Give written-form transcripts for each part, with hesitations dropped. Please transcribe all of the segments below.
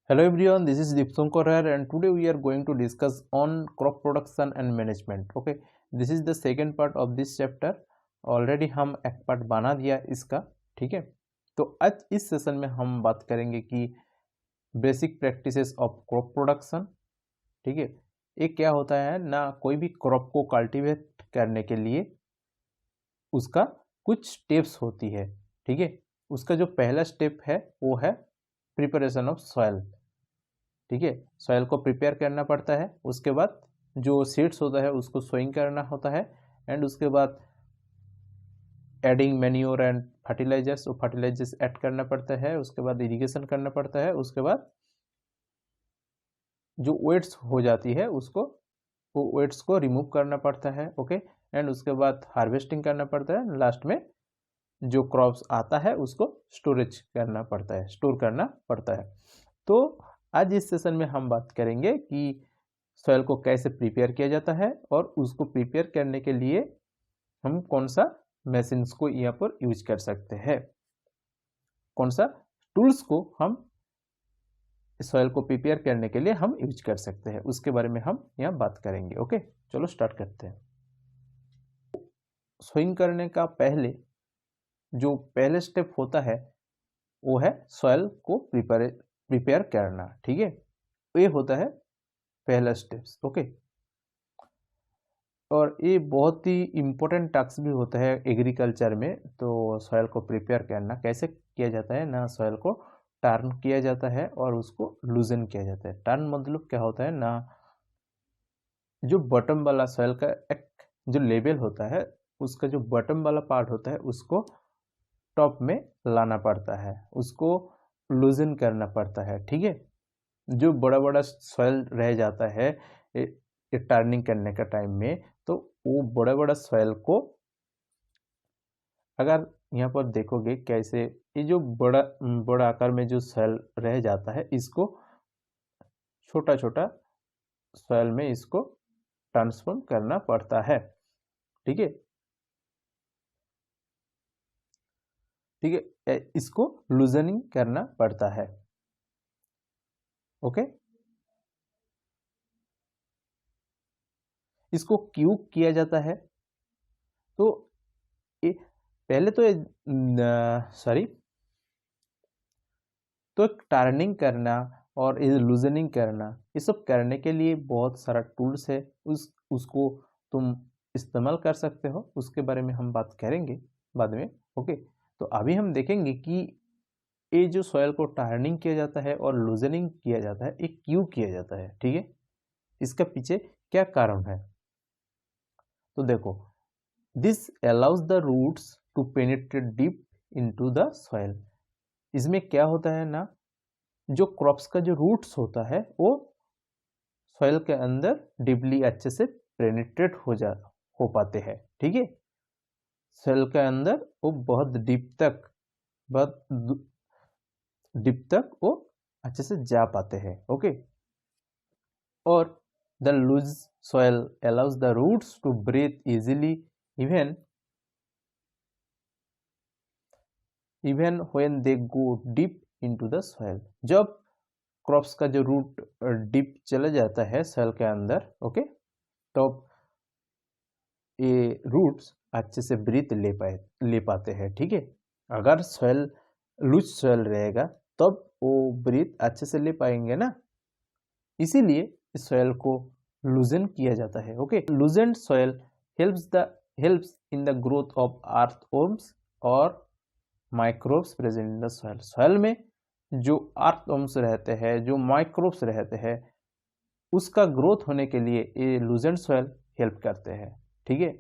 Hello everyone, this is Deepsankar here and today we are going to discuss on crop production and management. Okay, this is the second part of this chapter. Already हम एक part बना दिया इसका, ठीक है। तो आज इस सेशन में हम बात करेंगे कि basic practices of crop production, ठीक है। ये क्या होता है ना, कोई भी क्रॉप को कल्टीवेट करने के लिए उसका कुछ स्टेप्स होती है, ठीक है। उसका जो पहला स्टेप है वो है प्रिपरेशन ऑफ सॉइल, ठीक है। सॉइल को प्रिपेयर करना पड़ता है, उसके बाद जो सीड्स होता है उसको सोइंग करना होता है एंड उसके बाद एडिंग मैन्योर एंड फर्टिलाइजर्स, वो फर्टिलाइजर्स ऐड करना पड़ता है, उसके बाद इरिगेशन करना पड़ता है, उसके बाद जो वेट्स हो जाती है उसको वो वेट्स को रिमूव करना पड़ता है, ओके। एंड उसके बाद हार्वेस्टिंग करना पड़ता है, लास्ट में जो क्रॉप्स आता है उसको स्टोरेज करना पड़ता है, स्टोर करना पड़ता है। तो आज इस सेशन में हम बात करेंगे कि सॉइल को कैसे प्रिपेयर किया जाता है और उसको प्रिपेयर करने के लिए हम कौन सा मशीन्स को यहाँ पर यूज कर सकते हैं, कौन सा टूल्स को हम सॉइल को प्रिपेयर करने के लिए हम यूज कर सकते हैं, उसके बारे में हम यहाँ बात करेंगे। ओके, चलो स्टार्ट करते हैं। सोइंग करने का जो पहले स्टेप होता है वो है सॉइल को प्रिपेयर करना, ठीक है। ये होता है पहला स्टेप्स, ओके। और ये बहुत ही इम्पोर्टेंट टास्क भी होता है एग्रीकल्चर में। तो सॉइल को प्रिपेयर करना कैसे किया जाता है ना, सॉइल को टर्न किया जाता है और उसको लूजन किया जाता है। टर्न मतलब क्या होता है ना, जो बॉटम वाला सॉइल का एक जो लेवल होता है उसका जो बॉटम वाला पार्ट होता है उसको टॉप में लाना पड़ता है, उसको लूजन करना पड़ता है, ठीक है। जो बड़ा बड़ा सॉइल रह जाता है ये टर्निंग करने का टाइम में, तो वो बड़ा बड़ा सॉइल को अगर यहाँ पर देखोगे कैसे, ये जो बड़ा आकार में जो सॉइल रह जाता है इसको छोटा छोटा सॉइल में इसको ट्रांसफॉर्म करना पड़ता है, ठीक है, ठीक है। इसको लूजनिंग करना पड़ता है, ओके। इसको क्यों किया जाता है, तो ये पहले तो टर्निंग करना और ये लूजनिंग करना, ये सब करने के लिए बहुत सारा टूल्स है, उसको तुम इस्तेमाल कर सकते हो, उसके बारे में हम बात करेंगे बाद में, ओके। तो अभी हम देखेंगे कि ये जो सॉइल को टर्निंग किया जाता है और लूजनिंग किया जाता है ये क्यों किया जाता है, ठीक है, इसका पीछे क्या कारण है। तो देखो, this allows the roots to penetrate deep into the soil. इसमें क्या होता है ना, जो क्रॉप्स का जो रूट्स होता है वो सॉइल के अंदर डीपली अच्छे से पेनिट्रेट हो पाते हैं, ठीक है। सॉइल के अंदर वो बहुत डीप तक वो अच्छे से जा पाते हैं, ओके। और the loose soil allows the roots to breathe easily even when they go deep into the soil. जब क्रॉप्स का जो रूट डीप चला जाता है सॉइल के अंदर, ओके, तो ये रूट्स अच्छे से ब्रीथ ले पाते हैं, ठीक है। अगर सॉइल लूज सॉइल रहेगा तब वो ब्रीथ अच्छे से ले पाएंगे ना, इसीलिए इस सॉइल को लूजन किया जाता है, okay. Loosen soil helps in the growth of earthworms और microbes present in the soil. Soil में जो अर्थवर्म्स रहते हैं, जो माइक्रोब्स रहते हैं, उसका ग्रोथ होने के लिए ये लूजन सॉइल हेल्प करते हैं, ठीक है।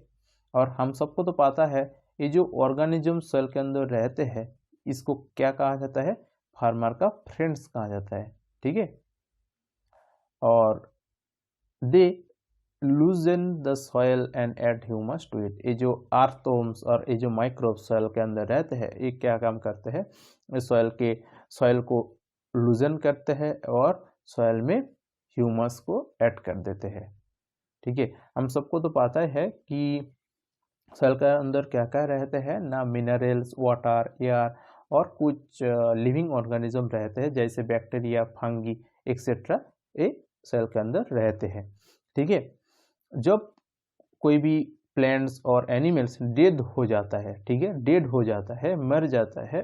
और हम सबको तो पता है ये जो ऑर्गेनिज्म सॉइल के अंदर रहते हैं इसको क्या कहा जाता है, फार्मर का फ्रेंड्स कहा जाता है, ठीक है। और they loosen the soil and add humus to it. ये जो अर्थवर्म्स और ये जो माइक्रोब्स सॉइल के अंदर रहते हैं ये क्या काम करते हैं, सॉइल को लूजन करते हैं और सॉइल में ह्यूमस को ऐड कर देते हैं, ठीक है। हम सबको तो पता है कि सॉइल के अंदर क्या क्या रहते हैं ना, मिनरल्स, वाटर, एयर और कुछ लिविंग ऑर्गेनिज्म रहते हैं जैसे बैक्टीरिया, फंगी एक्सेट्रा, ये सेल के अंदर रहते हैं। ठीक है, जब कोई भी प्लांट्स और एनिमल्स डेड हो जाता है, ठीक है, डेड हो जाता है, मर जाता है,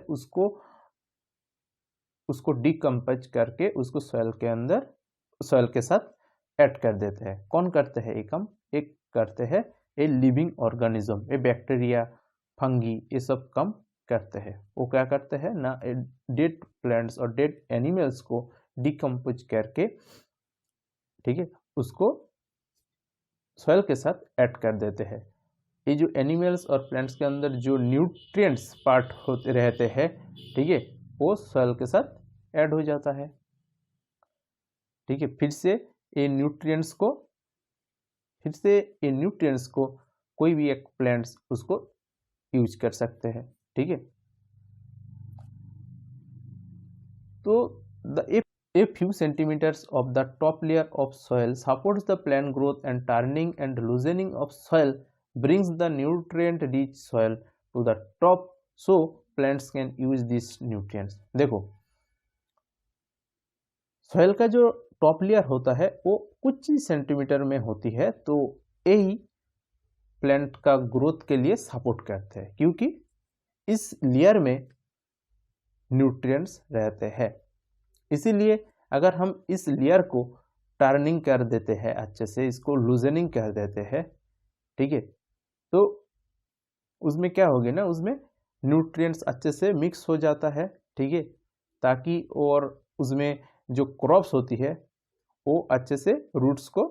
उसको डिकम्पोज करके उसको सॉइल के अंदर, सॉइल के साथ ऐड कर देते हैं। कौन करते हैं? एक करते हैं ये लिविंग ऑर्गेनिज्म, ये बैक्टीरिया, फंगी, ये सब काम करते हैं। वो क्या करते हैं ना, डेड प्लांट्स और डेड एनिमल्स को डिकम्पोज करके, ठीक है, उसको सॉइल के साथ ऐड कर देते हैं। ये जो एनिमल्स और प्लांट्स के अंदर जो न्यूट्रिएंट्स पार्ट होते रहते हैं, ठीक है, वो सॉइल के साथ ऐड हो जाता है। ठीक है, फिर से ये न्यूट्रिएंट्स को कोई भी एक प्लांट्स उसको यूज कर सकते हैं। ठीक है, तो a few centimeters of the top layer of soil supports the plant growth, and turning and loosening of soil brings the nutrient rich soil to the top, so plants can use these nutrients। देखो, soil का जो top layer होता है वो कुछ ही centimetre में होती है, तो यही प्लांट का ग्रोथ के लिए सपोर्ट करते हैं, क्योंकि इस लेयर में न्यूट्रिएंट्स रहते हैं। इसीलिए अगर हम इस लेयर को टर्निंग कर देते हैं, अच्छे से इसको लूजनिंग कर देते हैं, ठीक है, तो उसमें क्या होगी ना, उसमें न्यूट्रिएंट्स अच्छे से मिक्स हो जाता है। ठीक है, ताकि और उसमें जो क्रॉप्स होती है वो अच्छे से रूट्स को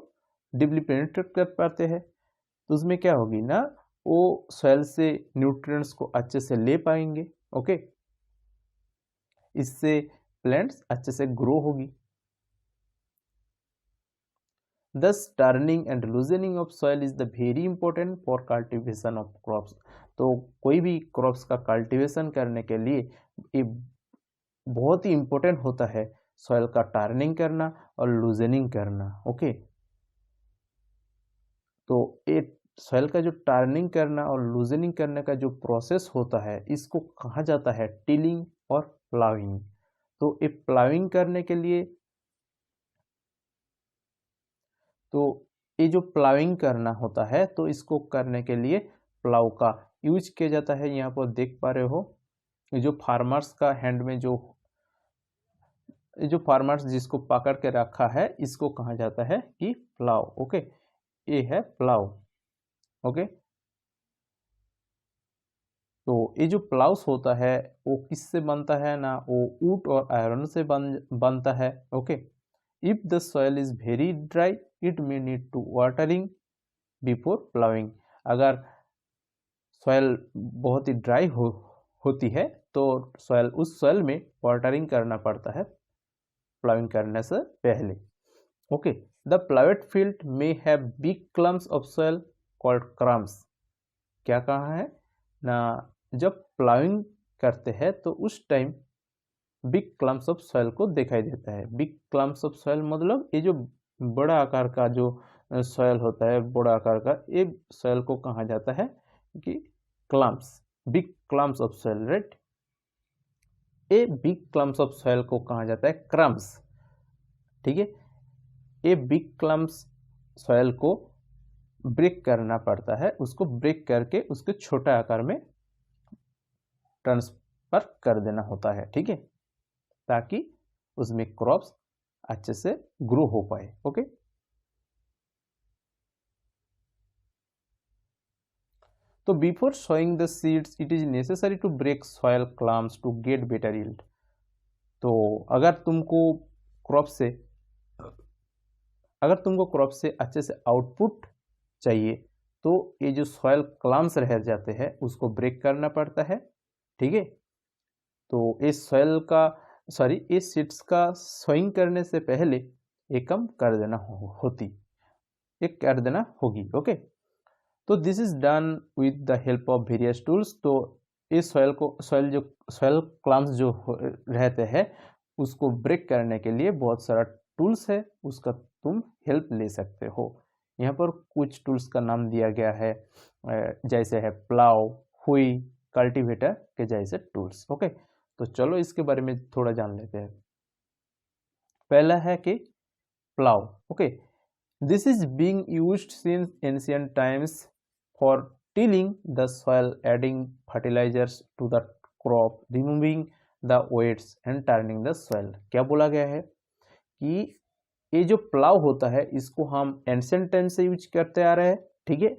डीपली पेनिट्रेट कर पाते हैं। तो उसमें क्या होगी ना, वो सॉइल से न्यूट्रिएंट्स को अच्छे से ले पाएंगे। ओके, इससे प्लांट्स अच्छे से ग्रो होगी। Thus, turning and loosening of soil is the very important for cultivation of crops। तो कोई भी क्रॉप्स का कल्टीवेशन करने के लिए ये बहुत ही इम्पोर्टेंट होता है, सॉइल का टर्निंग करना और लूजनिंग करना। ओके, तो ये सॉइल का जो टर्निंग करना और लूजनिंग करने का जो प्रोसेस होता है, इसको कहा जाता है टिलिंग और प्लाविंग। तो ये प्लाविंग करने के लिए, तो ये जो प्लाविंग करना होता है, तो इसको करने के लिए प्लाव का यूज किया जाता है। यहाँ पर देख पा रहे हो, ये जो फार्मर्स का हैंड में जो फार्मर्स जिसको पकड़ के रखा है, इसको कहा जाता है कि प्लाव। ओके, ये है प्लाव। ओके, तो ये जो प्लाउस होता है वो किससे बनता है ना, वो वुड और आयरन से बनता है। Okay, if the soil is very dry it may need to watering before ploughing. अगर सॉइल बहुत ही ड्राई होती है तो उस सॉइल में वाटरिंग करना पड़ता है प्लाविंग करने से पहले। Okay, the ploughed field may have big clumps of soil called crumbs. क्या कहा है ना, जब प्लाविंग करते हैं तो उस time big clumps of soil को दिखाई देता है। बिग क्लम्प्स ऑफ सॉइल मतलब ये जो बड़ा आकार का जो सॉइल होता है, बड़ा आकार का, ये सॉइल को कहा जाता है कि clumps, big clumps of soil, right. ये बिग क्लम्प्स ऑफ सॉइल को कहा जाता है क्रम्स। ठीक है, ये बिग क्लम्प्स सॉइल को ब्रेक करना पड़ता है, उसको ब्रेक करके उसके छोटा आकार में ट्रांसफर कर देना होता है। ठीक है, ताकि उसमें क्रॉप्स अच्छे से ग्रो हो पाए। ओके, तो before sowing the seeds it is necessary to break soil clumps to get better yield. तो अगर तुमको क्रॉप से अच्छे से आउटपुट चाहिए, तो ये जो सॉइल क्लम्प्स रह जाते हैं उसको ब्रेक करना पड़ता है। ठीक है, तो इस सीड्स का सोइंग करने से पहले ये कम कर देना होगी। ओके, तो this is done with the help of various tools. तो इस सॉइल क्लम्प्स जो रहते हैं उसको ब्रेक करने के लिए बहुत सारा टूल्स है, उसका तुम हेल्प ले सकते हो। यहाँ पर कुछ टूल्स का नाम दिया गया है, जैसे है प्लाव, हुई, कल्टीवेटर के जैसे टूल्स। ओके, तो चलो इसके बारे में थोड़ा जान लेते हैं। पहला है कि plough. Okay, this is being used since ancient times for tilling the soil, adding fertilisers to the crop, removing the weeds and turning the soil. क्या बोला गया है कि ये जो प्लाव होता है इसको हम एंशिएंट टाइम से यूज करते आ रहे हैं, ठीक है।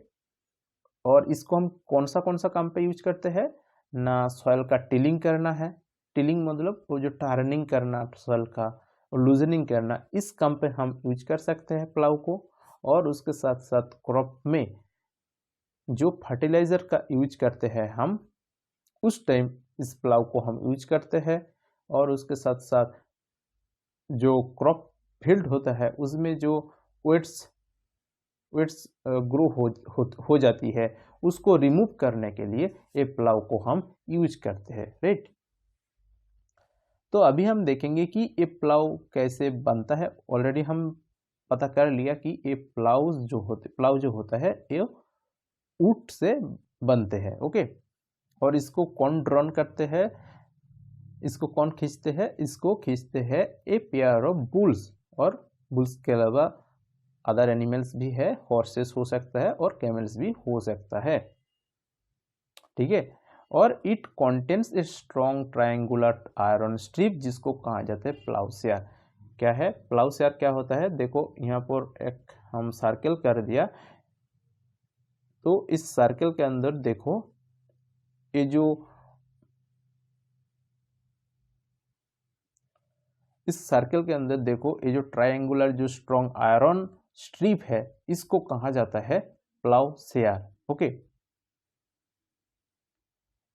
और इसको हम कौन सा काम पे यूज करते हैं ना, सॉइल का टिलिंग करना है। टिलिंग मतलब वो जो टर्निंग करना सॉइल का, लूजनिंग करना, इस काम पे हम यूज कर सकते हैं प्लाव को। और उसके साथ साथ क्रॉप में जो फर्टिलाइजर का यूज करते हैं हम, उस टाइम इस प्लाव को हम यूज करते हैं। और उसके साथ साथ जो क्रॉप फील्ड होता है उसमें जो वेट्स ग्रो हो जाती है, उसको रिमूव करने के लिए ये प्लाव को हम यूज करते हैं, राइट। तो अभी हम देखेंगे कि ये प्लाव कैसे बनता है। ऑलरेडी हम पता कर लिया कि ये प्लाव जो होता है ये ऊंट से बनते हैं, ओके। और इसको कौन ड्रॉन करते हैं, इसको कौन खींचते हैं, इसको खींचते हैं ए पेयर ऑफ बुल्स। और बुल्स के अलावा अदर एनिमल्स भी है, हॉर्सेस हो सकता है और कैमल्स भी हो सकता है, ठीक है। और it contains a strong triangular iron strip, जिसको कहा जाता है प्लाउसियर। क्या है प्लाउसियर, क्या होता है, देखो यहाँ पर एक हम सर्कल कर दिया, तो इस सर्कल के अंदर देखो ये जो इस सर्कल के अंदर देखो ये जो ट्रायंगुलर जो स्ट्रॉन्ग आयरन स्ट्रिप है, इसको कहा जाता है प्लाउसियर, ओके।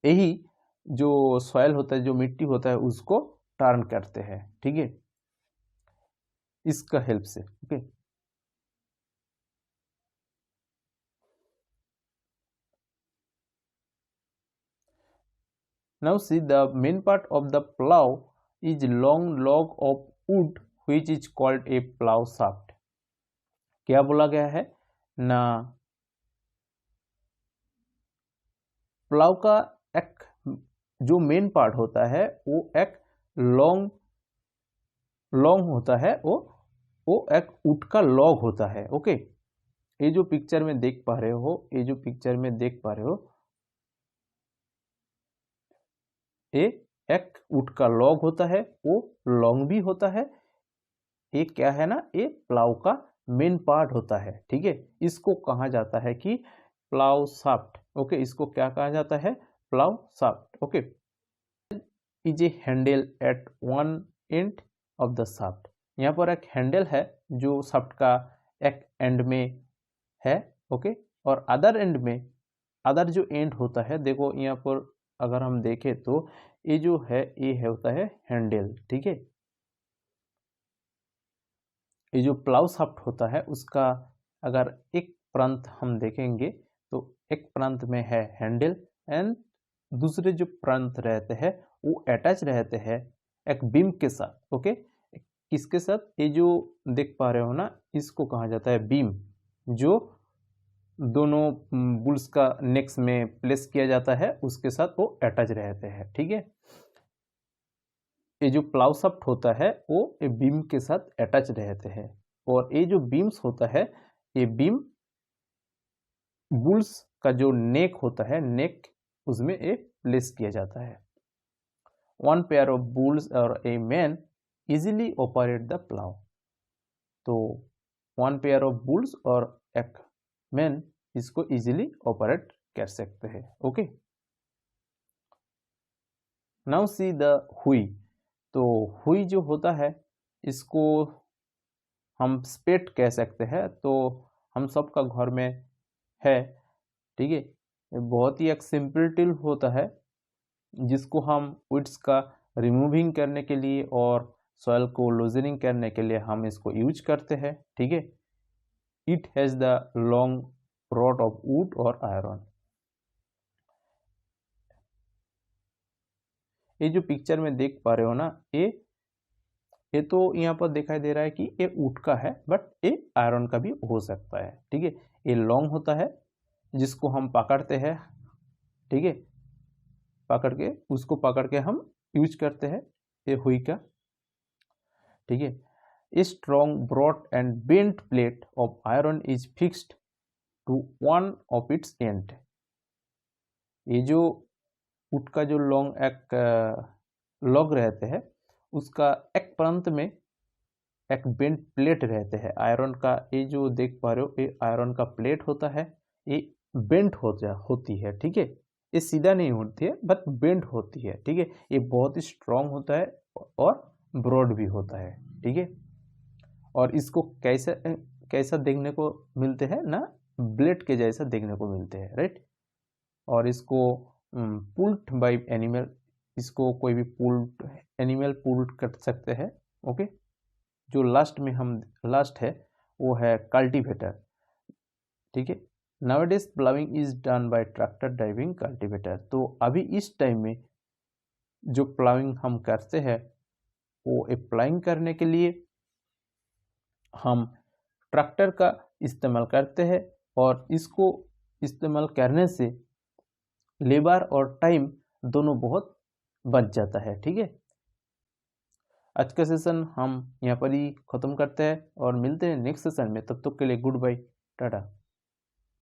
यही जो सॉइल होता है, जो मिट्टी होता है, उसको टर्न करते हैं, ठीक है, इसका हेल्प से, okay. Now see, the main part of the plow is long log of wood which is called a plow shaft। क्या बोला गया है ना, प्लाव का एक जो मेन पार्ट होता है वो एक लॉन्ग होता है, वो एक वुड का लॉग होता है, ओके। ये जो पिक्चर में देख पा रहे हो, ये एक वुड का लॉग होता है, वो लॉन्ग भी होता है। ये क्या है ना, ये प्लाव का मेन पार्ट होता है, ठीक है। इसको कहा जाता है कि प्लाव शाफ्ट, ओके। इसको क्या कहा जाता है, plough shaft, okay. Is a handle at one end of the shaft. यहाँ पर एक हैंडल है जो शाफ्ट का एक एंड में है, ओके। और अदर जो एंड होता है, देखो यहाँ पर अगर हम देखें तो ये जो है ये होता है हैंडल, ठीक है। ये जो प्लाव शाफ्ट होता है उसका अगर एक प्रांत हम देखेंगे तो एक प्रांत में है हैंडल एंड दूसरे जो प्रांत रहते हैं वो अटैच रहते हैं एक बीम के साथ, ओके। किसके साथ, ये जो देख पा रहे हो ना, इसको कहा जाता है बीम, जो दोनों बुल्स का नेक्स में प्लेस किया जाता है, उसके साथ वो अटैच रहते हैं, ठीक है। ये जो प्लाव शाफ्ट होता है वो ये बीम के साथ अटैच रहते हैं। और ये जो बीम्स होता है, ये बीम बुल्स का जो नेक होता है, नेक उसमें ये प्लेस किया जाता है। वन पेयर ऑफ बुल्स और a man easily operate the plough. तो वन पेयर ऑफ बुल्स और एक मैन इसको इजीली ऑपरेट कर सकते हैं, ओके। नाउ सी द हुई। तो हुई जो होता है इसको हम स्पेट कह सकते हैं, तो हम सबका घर में है, ठीक है। ये बहुत ही एक सिंपल टूल होता है जिसको हम वीड्स का रिमूविंग करने के लिए और सॉइल को लूजनिंग करने के लिए हम इसको यूज करते हैं, ठीक है। It has the long rod of would और आयरन। ये जो पिक्चर में देख पा रहे हो ना, ये तो यहाँ पर दिखाई दे रहा है कि ये वुड का है, बट ये आयरन का भी हो सकता है, ठीक है। ये लॉन्ग होता है जिसको हम पकड़ते हैं, ठीक है। उसको पकड़ के हम यूज करते हैं ये हुई का, ठीक है। A strong broad and bent plate of iron is fixed to one of its end. ये जो वुड का जो लॉन्ग एक लॉग रहते हैं उसका एक प्रांत में एक बेंट प्लेट रहते हैं आयरन का। ये जो देख पा रहे हो ये आयरन का प्लेट होता है, ये बेंट होती है, ठीक है। ये सीधा नहीं होती है बट बेंट होती है, ठीक है। ये बहुत ही स्ट्रांग होता है और ब्रॉड भी होता है, ठीक है। और इसको कैसा देखने को मिलते हैं ना, ब्लेड के जैसा देखने को मिलते हैं, राइट। और इसको पुल्ड बाय एनिमल, इसको कोई भी पुल्ड एनिमल पुल्ड कर सकते हैं, ओके। जो लास्ट है वो है कल्टीवेटर, ठीक है। Nowadays ploughing is done by tractor driving cultivator. तो अभी इस टाइम में जो प्लाविंग हम करते हैं वो प्लाइंग करने के लिए हम ट्रैक्टर का इस्तेमाल करते हैं, और इसको इस्तेमाल करने से लेबर और टाइम दोनों बहुत बच जाता है, ठीक है। आज का सेशन हम यहाँ पर ही ख़त्म करते हैं और मिलते हैं नेक्स्ट सेशन में। तब तक के लिए गुड बाय, टाटा।